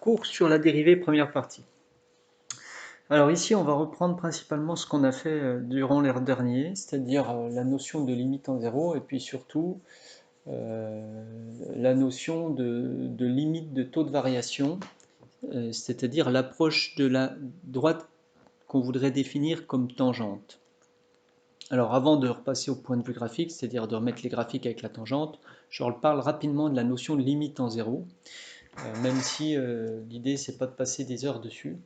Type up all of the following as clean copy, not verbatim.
cours sur la dérivée première partie. Alors ici, on va reprendre principalement ce qu'on a fait durant l'heure dernier, c'est-à-dire la notion de limite en zéro, et puis surtout la notion de limite de taux de variation, c'est-à-dire l'approche de la droite qu'on voudrait définir comme tangente. Alors avant de repasser au point de vue graphique, c'est-à-dire de remettre les graphiques avec la tangente, je reparle rapidement de la notion de limite en zéro, même si l'idée c'est pas de passer des heures dessus.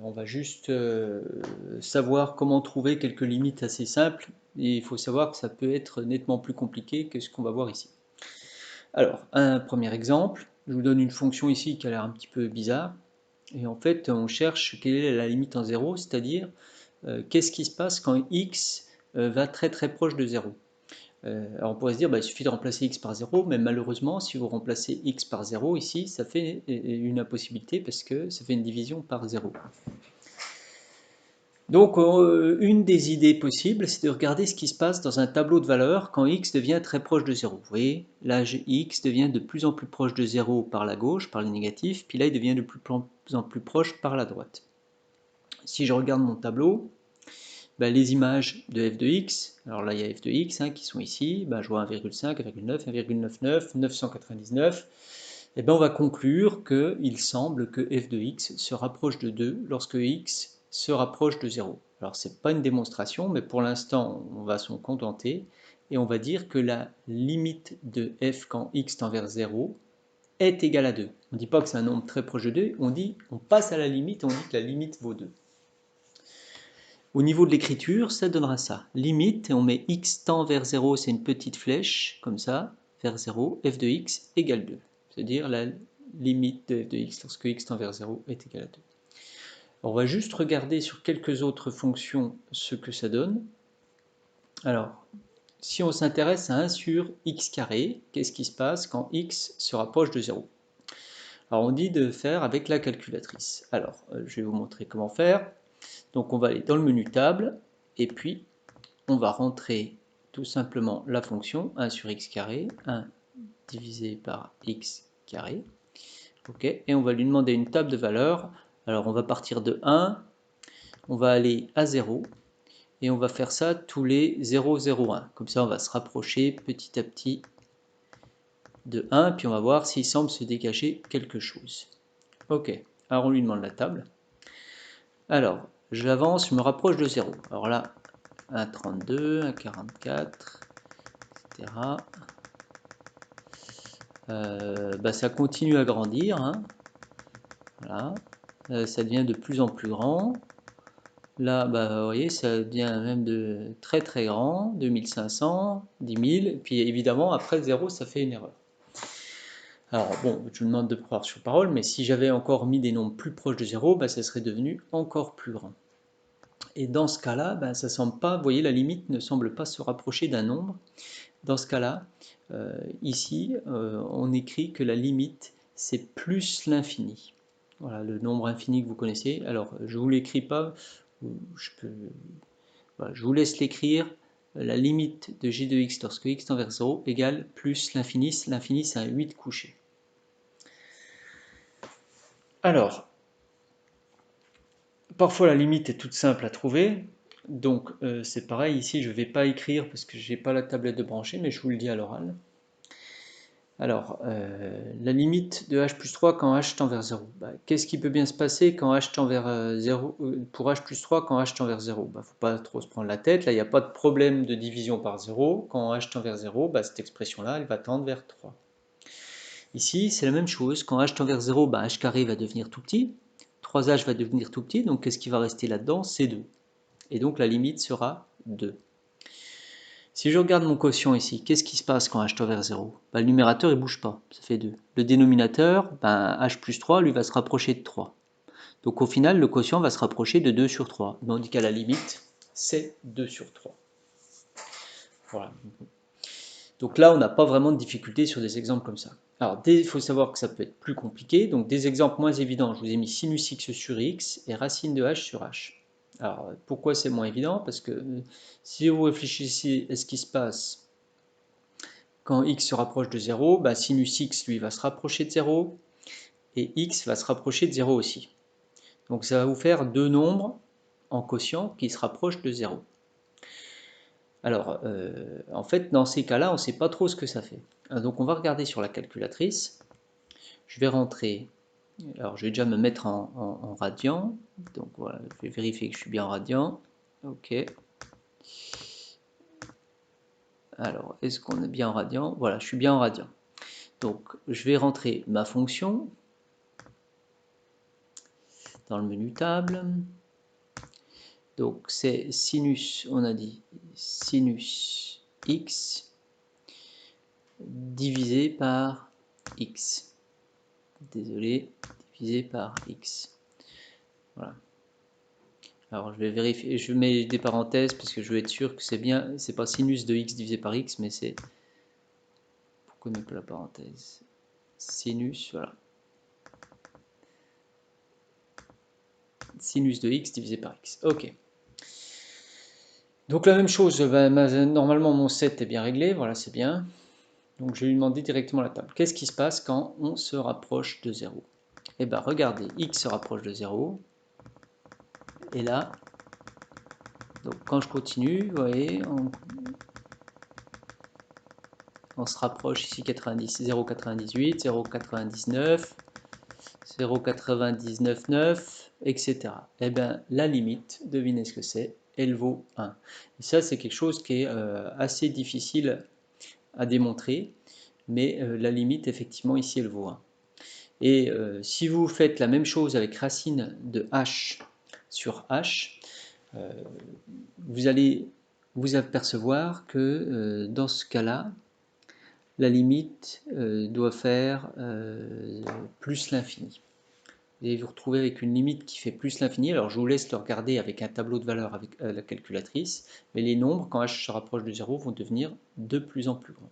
On va juste savoir comment trouver quelques limites assez simples, et il faut savoir que ça peut être nettement plus compliqué que ce qu'on va voir ici. Alors, un premier exemple, je vous donne une fonction ici qui a l'air un petit peu bizarre, et en fait on cherche quelle est la limite en zéro, c'est-à-dire qu'est-ce qui se passe quand x va très très proche de 0. Alors on pourrait se dire, il suffit de remplacer x par 0, mais malheureusement, si vous remplacez x par 0 ici, ça fait une impossibilité parce que ça fait une division par 0. Donc une des idées possibles, c'est de regarder ce qui se passe dans un tableau de valeurs quand x devient très proche de 0. Vous voyez, là x devient de plus en plus proche de 0 par la gauche, par le négatif, puis là il devient de plus en plus proche par la droite. Si je regarde mon tableau, les images de f de x, alors là il y a f de x qui sont ici, je vois 1,5, 1,9, 1,99, 999, et on va conclure qu'il semble que f de x se rapproche de 2 lorsque x se rapproche de 0. Alors ce n'est pas une démonstration, mais pour l'instant on va s'en contenter, et on va dire que la limite de f quand x tend vers 0 est égale à 2. On ne dit pas que c'est un nombre très proche de 2, on passe à la limite, on dit que la limite vaut 2. Au niveau de l'écriture, ça donnera ça. Limite, et on met x tend vers 0, c'est une petite flèche, comme ça, vers 0, f de x égale 2. C'est-à-dire la limite de f de x lorsque x tend vers 0 est égal à 2. Alors, on va juste regarder sur quelques autres fonctions ce que ça donne. Alors, si on s'intéresse à 1 sur x carré, qu'est-ce qui se passe quand x se rapproche de 0? Alors, on dit de faire avec la calculatrice. Alors, je vais vous montrer comment faire. Donc on va aller dans le menu table, et puis on va rentrer tout simplement la fonction 1 sur x carré, 1 divisé par x carré. Ok, et on va lui demander une table de valeurs. Alors on va partir de 1, on va aller à 0, et on va faire ça tous les 0, 0, 1. Comme ça on va se rapprocher petit à petit de 1, puis on va voir s'il semble se dégager quelque chose. Ok, alors on lui demande la table. Alors, j'avance, je me rapproche de 0. Alors là, 1,32, 1,44, etc. Ça continue à grandir. Voilà. Ça devient de plus en plus grand. Là, vous voyez, ça devient même de très très grand, 2500, 10 000. Et puis évidemment, après 0, ça fait une erreur. Alors bon, je vous demande de croire sur parole, mais si j'avais encore mis des nombres plus proches de 0, ça serait devenu encore plus grand. Et dans ce cas-là, ça semble pas, vous voyez, la limite ne semble pas se rapprocher d'un nombre. Dans ce cas-là, ici, on écrit que la limite, c'est plus l'infini. Voilà, le nombre infini que vous connaissez. Alors, je ne vous l'écris pas, je vous laisse l'écrire. La limite de g de x lorsque x tend vers 0 égale plus l'infini. L'infini, c'est un 8 couché. Alors, parfois la limite est toute simple à trouver. Donc, c'est pareil, ici, je ne vais pas écrire parce que je n'ai pas la tablette de brancher, mais je vous le dis à l'oral. Alors, la limite de h plus 3 quand h tend vers 0. Qu'est-ce qui peut bien se passer quand h tend vers 0, pour h plus 3 quand h tend vers 0? Il ne faut pas trop se prendre la tête, là il n'y a pas de problème de division par 0. Quand h tend vers 0, cette expression-là, elle va tendre vers 3. Ici, c'est la même chose. Quand h tend vers 0, h carré va devenir tout petit. 3h va devenir tout petit, donc qu'est-ce qui va rester là-dedans? C'est 2. Et donc la limite sera 2. Si je regarde mon quotient ici, qu'est-ce qui se passe quand h tend vers 0? Le numérateur il ne bouge pas, ça fait 2. Le dénominateur, h plus 3, lui va se rapprocher de 3. Donc au final, le quotient va se rapprocher de 2 sur 3. On dit qu'à la limite, c'est 2 sur 3. Voilà. Donc là, on n'a pas vraiment de difficulté sur des exemples comme ça. Alors, il faut savoir que ça peut être plus compliqué. Donc des exemples moins évidents, je vous ai mis sinus x sur x et racine de h sur h. Alors, pourquoi c'est moins évident? Parce que si vous réfléchissez à ce qui se passe quand x se rapproche de 0, sinus x, lui, va se rapprocher de 0, et x va se rapprocher de 0 aussi. Donc ça va vous faire deux nombres en quotient qui se rapprochent de 0. Alors, en fait, dans ces cas-là, on ne sait pas trop ce que ça fait. Donc on va regarder sur la calculatrice. Je vais rentrer, alors je vais déjà me mettre en radian. Donc voilà, je vais vérifier que je suis bien en radian. Ok. Alors, est-ce qu'on est bien en radian? Voilà, je suis bien en radian. Donc, je vais rentrer ma fonction dans le menu table. Donc, c'est sinus, on a dit sinus x divisé par x. Désolé, divisé par x. Voilà. Alors, je vais vérifier, je mets des parenthèses parce que je veux être sûr que c'est bien, c'est pas sinus de x divisé par x, mais c'est... Pourquoi ne pas la parenthèse? Sinus, voilà. Sinus de x divisé par x. Ok. Donc la même chose, normalement mon set est bien réglé, voilà c'est bien. Donc je vais lui demander directement la table. Qu'est-ce qui se passe quand on se rapproche de 0? Eh bien regardez, x se rapproche de 0. Et là, donc quand je continue, vous voyez, on se rapproche ici 0,98, 0,99, 0,99,9, etc. Eh bien la limite, devinez ce que c'est, elle vaut 1. Et ça c'est quelque chose qui est assez difficile à démontrer, mais la limite effectivement ici elle vaut 1. Et si vous faites la même chose avec racine de h sur h, vous allez vous apercevoir que dans ce cas-là, la limite doit faire plus l'infini. Vous allez vous retrouver avec une limite qui fait plus l'infini. Alors je vous laisse le regarder avec un tableau de valeurs avec la calculatrice, mais les nombres, quand h se rapproche de 0, vont devenir de plus en plus grands.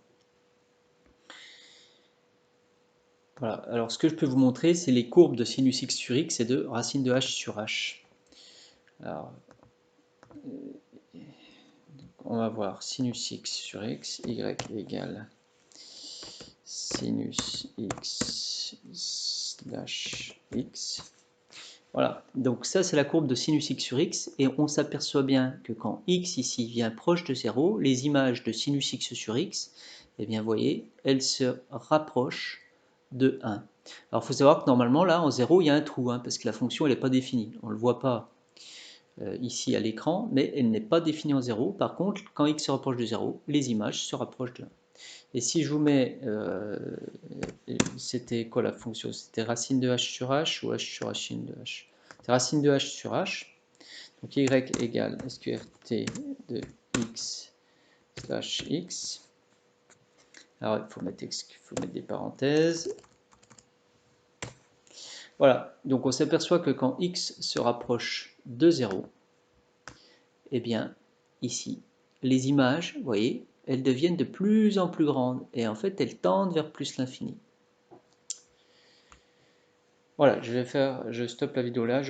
Voilà. Alors ce que je peux vous montrer, c'est les courbes de sinus x sur x et de racine de h sur h. Alors, on va voir sinus x sur x, y égale sinus x slash x. Voilà, donc ça c'est la courbe de sinus x sur x, et on s'aperçoit bien que quand x ici vient proche de 0, les images de sinus x sur x, eh bien vous voyez, elles se rapprochent de 1. Alors il faut savoir que normalement là en 0 il y a un trou, parce que la fonction elle n'est pas définie, on ne le voit pas ici à l'écran, mais elle n'est pas définie en 0. Par contre, quand x se rapproche de 0, les images se rapprochent de 1. Et si je vous mets, c'était quoi la fonction? C'était racine de h sur h ou h sur racine de h? C'est racine de h sur h. Donc y égale sqrt de x slash x. Alors il faut mettre des parenthèses. Voilà, donc on s'aperçoit que quand x se rapproche de 0, eh bien ici, les images, vous voyez, elles deviennent de plus en plus grandes, et en fait elles tendent vers plus l'infini. Voilà, je stoppe la vidéo là,